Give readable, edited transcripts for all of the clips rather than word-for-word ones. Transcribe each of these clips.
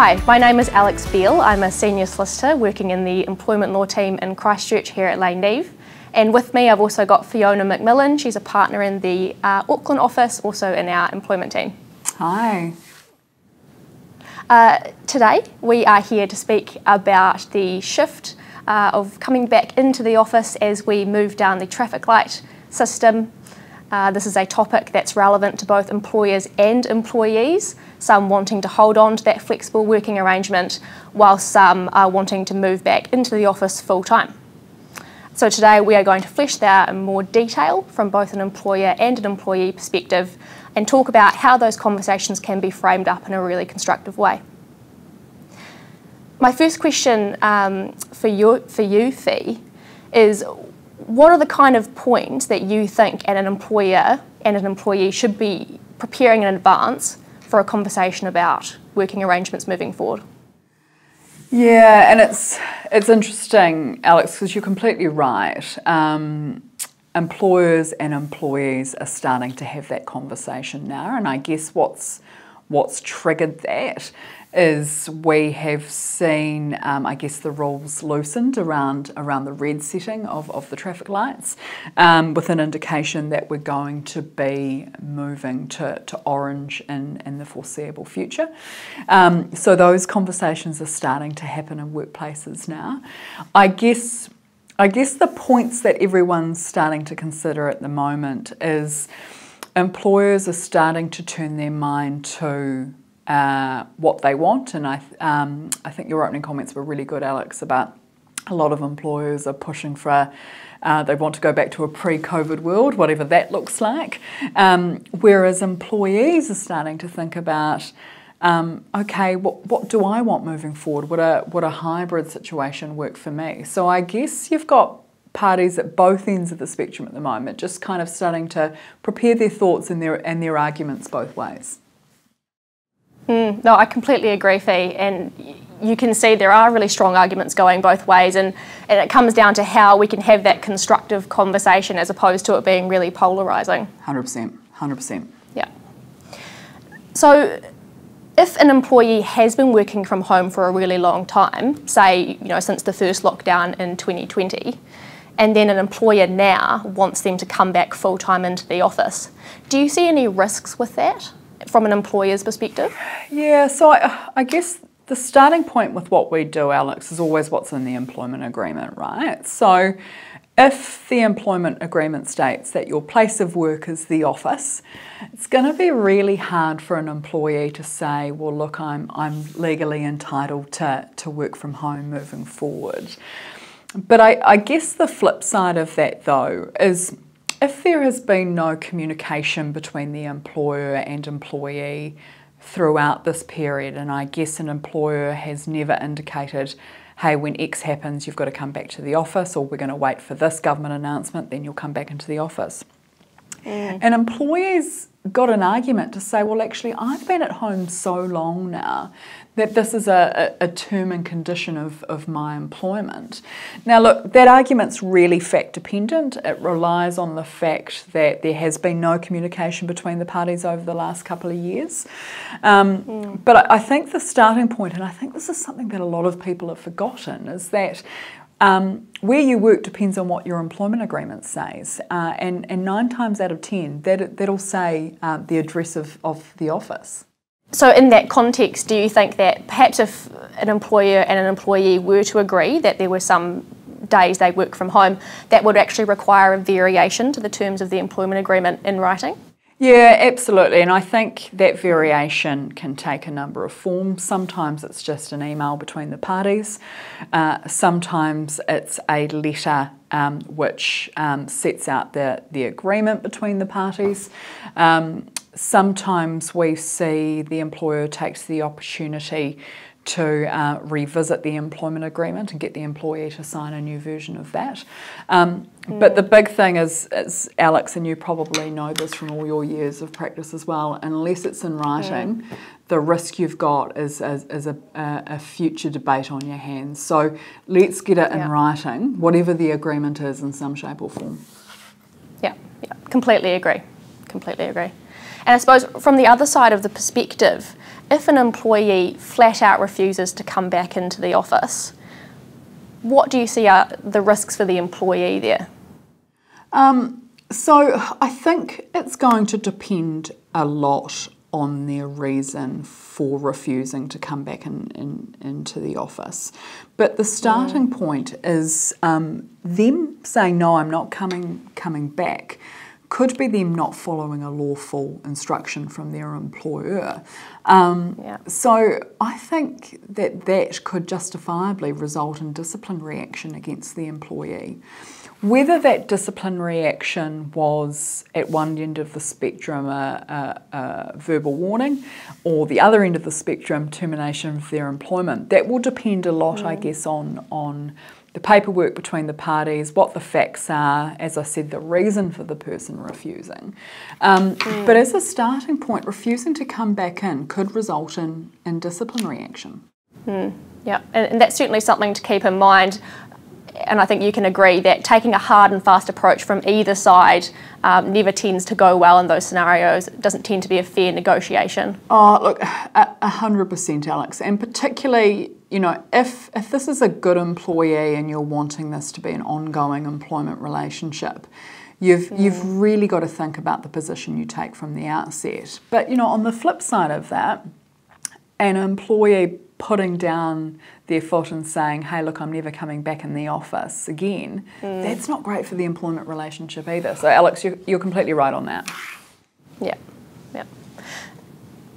Hi, my name is Alex Beal. I'm a senior solicitor working in the employment law team in Christchurch here at Neave. And with me I've also got Fiona McMillan. She's a partner in the Auckland office, also in our employment team. Hi. Today we are here to speak about the shift of coming back into the office as we move down the traffic light system. This is a topic that's relevant to both employers and employees, some wanting to hold on to that flexible working arrangement while some are wanting to move back into the office full time. So today we are going to flesh that out in more detail from both an employer and an employee perspective and talk about how those conversations can be framed up in a really constructive way. My first question for you, Fee, is what are the kind of points that you think an employer and an employee should be preparing in advance for a conversation about working arrangements moving forward? Yeah, and it's interesting, Alex, because you're completely right. Employers and employees are starting to have that conversation now, and I guess what's triggered that is we have seen, I guess, the rules loosened around the red setting of the traffic lights, with an indication that we're going to be moving to orange in the foreseeable future. So those conversations are starting to happen in workplaces now. I guess the points that everyone's starting to consider at the moment is employers are starting to turn their mind to what they want, and I think your opening comments were really good, Alex, about a lot of employers are pushing for they want to go back to a pre-COVID world, whatever that looks like, whereas employees are starting to think about okay, what do I want moving forward? Would a hybrid situation work for me? So I guess you've got parties at both ends of the spectrum at the moment, just kind of starting to prepare their thoughts and their arguments both ways. No, I completely agree, Fee, and you can see there are really strong arguments going both ways, and it comes down to how we can have that constructive conversation as opposed to it being really polarising. 100%, 100%. Yeah. So if an employee has been working from home for a really long time, say, since the first lockdown in 2020, and then an employer now wants them to come back full-time into the office, do you see any risks with that from an employer's perspective? Yeah, so I guess the starting point with what we do, Alex, is always what's in the employment agreement, right? So if the employment agreement states that your place of work is the office, it's going to be really hard for an employee to say, well, look, I'm legally entitled to work from home moving forward. But I guess the flip side of that, though, is if there has been no communication between the employer and employee throughout this period, and I guess an employer has never indicated, hey, when X happens, you've got to come back to the office, or we're going to wait for this government announcement, then you'll come back into the office. And employees got an argument to say, well, actually, I've been at home so long now that this is a term and condition of my employment. Now, look, that argument's really fact dependent. It relies on the fact that there has been no communication between the parties over the last couple of years. But I think the starting point, and I think this is something that a lot of people have forgotten, is that where you work depends on what your employment agreement says, and 9 times out of 10 that'll say the address of the office. So in that context, do you think that perhaps if an employer and an employee were to agree that there were some days they work from home, that would actually require a variation to the terms of the employment agreement in writing? Yeah, absolutely, and I think that variation can take a number of forms. Sometimes it's just an email between the parties. Sometimes it's a letter which sets out the agreement between the parties. Sometimes we see the employer takes the opportunity to revisit the employment agreement and get the employee to sign a new version of that. But the big thing is, Alex, and you probably know this from all your years of practice as well, unless it's in writing, the risk you've got is a future debate on your hands. So let's get it in writing, whatever the agreement is in some shape or form. Yeah, completely agree. Completely agree. And I suppose from the other side of the perspective, if an employee flat out refuses to come back into the office, what do you see are the risks for the employee there? So I think it's going to depend a lot on their reason for refusing to come back into the office. But the starting point is them saying, no, I'm not coming back, could be them not following a lawful instruction from their employer. So I think that could justifiably result in disciplinary action against the employee. Whether that disciplinary action was at one end of the spectrum a verbal warning, or the other end of the spectrum termination of their employment, that will depend a lot, I guess, on the paperwork between the parties, what the facts are, as I said, the reason for the person refusing. But as a starting point, refusing to come back in could result in disciplinary action. Yeah, and that's certainly something to keep in mind. And I think you can agree that taking a hard and fast approach from either side never tends to go well in those scenarios. It doesn't tend to be a fair negotiation. Oh, look, 100%, Alex. And particularly, you know, if this is a good employee and you're wanting this to be an ongoing employment relationship, you've really got to think about the position you take from the outset. But, you know, on the flip side of that, an employee putting down their foot and saying, hey, look, I'm never coming back in the office again, that's not great for the employment relationship either. So, Alex, you're completely right on that. Yeah.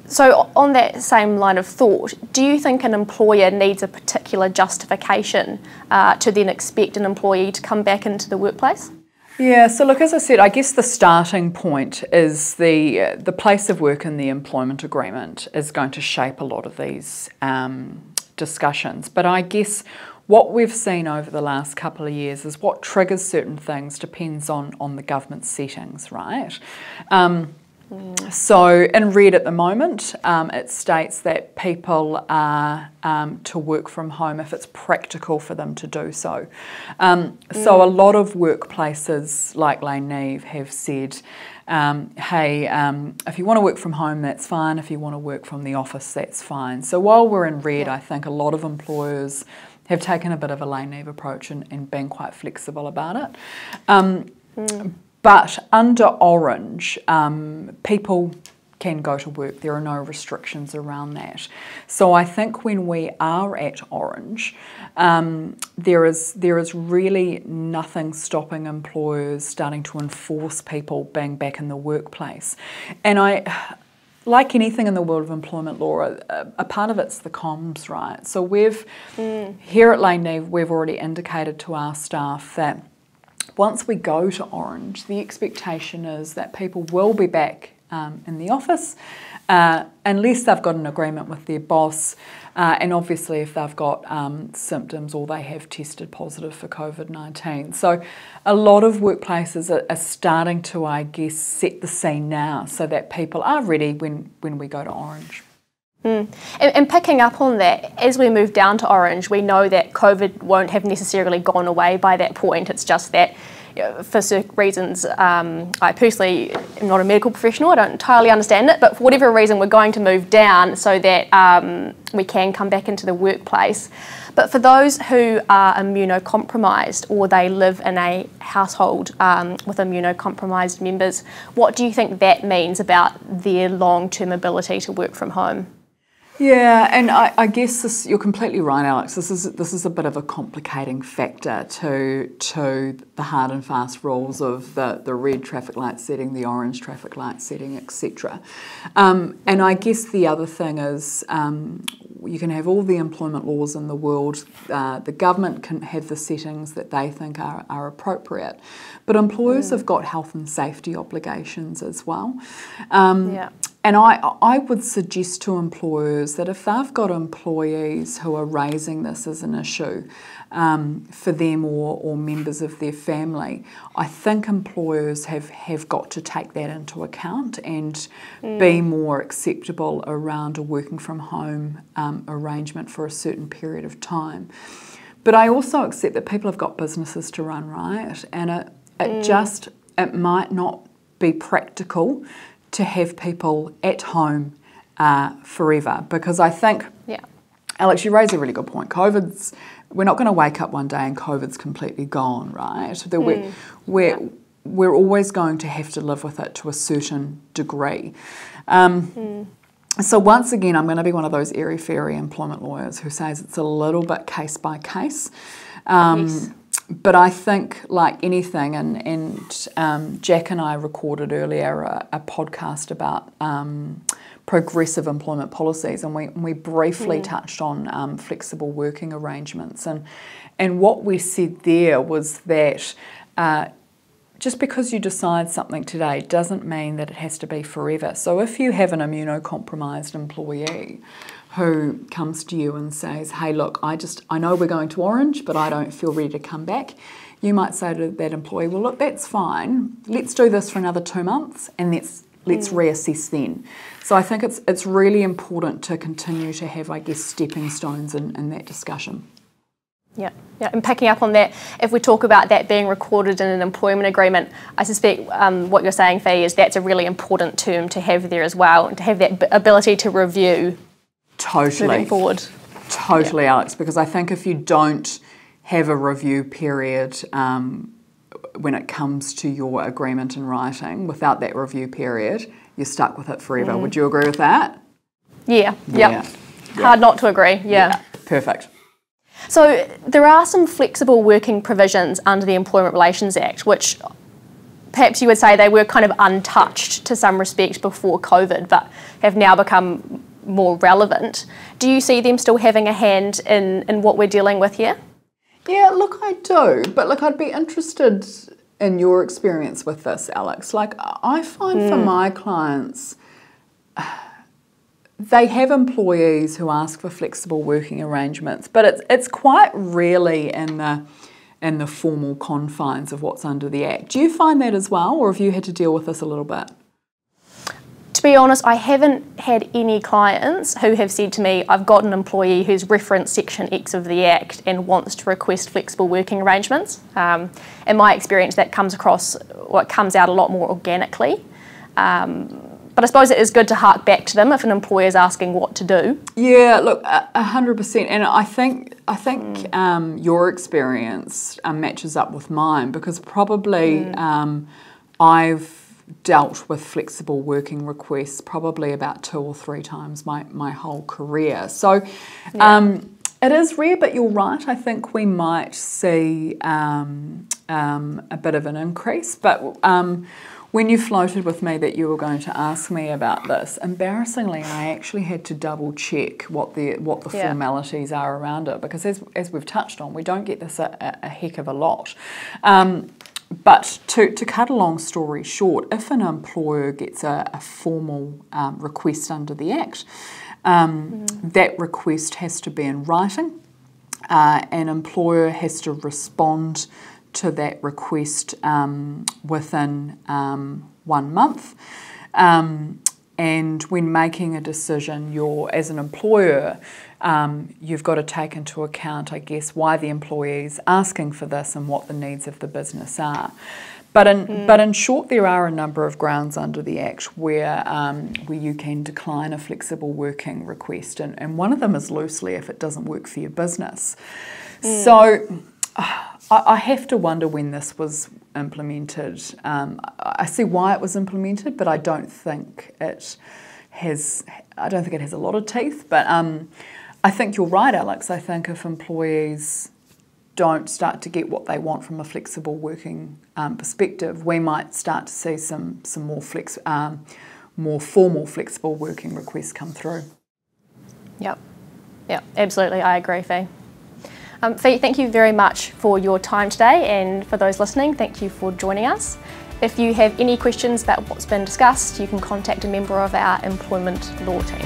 So on that same line of thought, do you think an employer needs a particular justification to then expect an employee to come back into the workplace? Yeah, so look, as I said, I guess the starting point is the place of work in the employment agreement is going to shape a lot of these discussions. But I guess what we've seen over the last couple of years is what triggers certain things depends on the government settings, right? So in red at the moment, it states that people are to work from home if it's practical for them to do so. So a lot of workplaces like Neave have said, hey, if you want to work from home, that's fine. If you want to work from the office, that's fine. So while we're in red, I think a lot of employers have taken a bit of a Neave approach and been quite flexible about it. But under orange, people can go to work. There are no restrictions around that. So I think when we are at orange, there is really nothing stopping employers starting to enforce people being back in the workplace. And like anything in the world of employment law, a part of it's the comms, right? So here at Neave, we've already indicated to our staff that once we go to orange, the expectation is that people will be back in the office unless they've got an agreement with their boss, and obviously if they've got symptoms or they have tested positive for COVID-19. So a lot of workplaces are starting to, I guess, set the scene now so that people are ready when we go to orange. And picking up on that, as we move down to orange, we know that COVID won't have necessarily gone away by that point. It's just that, you know, for certain reasons, I personally am not a medical professional, I don't entirely understand it, but for whatever reason we're going to move down so that we can come back into the workplace. But for those who are immunocompromised or they live in a household with immunocompromised members, what do you think that means about their long-term ability to work from home? Yeah, and I guess you're completely right, Alex. This is a bit of a complicating factor to the hard and fast rules of the red traffic light setting, the orange traffic light setting, etc. And I guess the other thing is you can have all the employment laws in the world. The government can have the settings that they think are appropriate, but employers have got health and safety obligations as well. And I would suggest to employers that if they've got employees who are raising this as an issue for them or members of their family, I think employers have got to take that into account and be more acceptable around a working from home arrangement for a certain period of time. But I also accept that people have got businesses to run, right? And it might not be practical to have people at home forever, because I think, Alex, you raise a really good point. We're not going to wake up one day and COVID's completely gone, right? We're always going to have to live with it to a certain degree. So once again, I'm going to be one of those airy-fairy employment lawyers who says it's a little bit case by case. Yes. But I think, like anything, and Jack and I recorded earlier a podcast about progressive employment policies, and we briefly touched on flexible working arrangements, and what we said there was that just because you decide something today doesn't mean that it has to be forever. So if you have an immunocompromised employee who comes to you and says, hey, look, I know we're going to Orange, but I don't feel ready to come back, you might say to that employee, well, look, that's fine. Let's do this for another 2 months, and let's reassess then. So I think it's really important to continue to have, I guess, stepping stones in that discussion. Yeah, and picking up on that, if we talk about that being recorded in an employment agreement, I suspect what you're saying, Fee, is that's a really important term to have there as well, and to have that ability to review moving forward. Totally, Alex, because I think if you don't have a review period when it comes to your agreement in writing, without that review period, you're stuck with it forever. Would you agree with that? Yeah. Hard not to agree, Perfect. So there are some flexible working provisions under the Employment Relations Act, which perhaps you would say they were kind of untouched to some respect before COVID, but have now become more relevant. Do you see them still having a hand in what we're dealing with here? Yeah, look, I do. But look, I'd be interested in your experience with this, Alex. Like, I find for my clients, they have employees who ask for flexible working arrangements, but it's quite rarely in the formal confines of what's under the Act. Do you find that as well, or have you had to deal with this a little bit? To be honest, I haven't had any clients who have said to me, I've got an employee who's referenced Section X of the Act and wants to request flexible working arrangements. In my experience, that comes out a lot more organically. But I suppose it is good to hark back to them if an employer is asking what to do. Yeah, look, 100%. And I think your experience matches up with mine, because probably I've dealt with flexible working requests probably about 2 or 3 times my whole career. So it is rare, but you're right. I think we might see a bit of an increase. But when you floated with me that you were going to ask me about this, embarrassingly, I actually had to double check what the formalities are around it, because as we've touched on, we don't get this a heck of a lot. But to cut a long story short, if an employer gets a formal request under the Act, that request has to be in writing. An employer has to respond to that request within 1 month. And when making a decision, as an employer, you've got to take into account, I guess, why the employee is asking for this and what the needs of the business are. But in short, there are a number of grounds under the Act where you can decline a flexible working request, and one of them is loosely if it doesn't work for your business. So I have to wonder when this was implemented. I see why it was implemented, but I don't think it has a lot of teeth. But I think you're right, Alex. I think if employees don't start to get what they want from a flexible working perspective, we might start to see some more formal flexible working requests come through. Yep, absolutely. I agree, Fee. Fee, thank you very much for your time today, and for those listening, thank you for joining us. If you have any questions about what's been discussed, you can contact a member of our employment law team.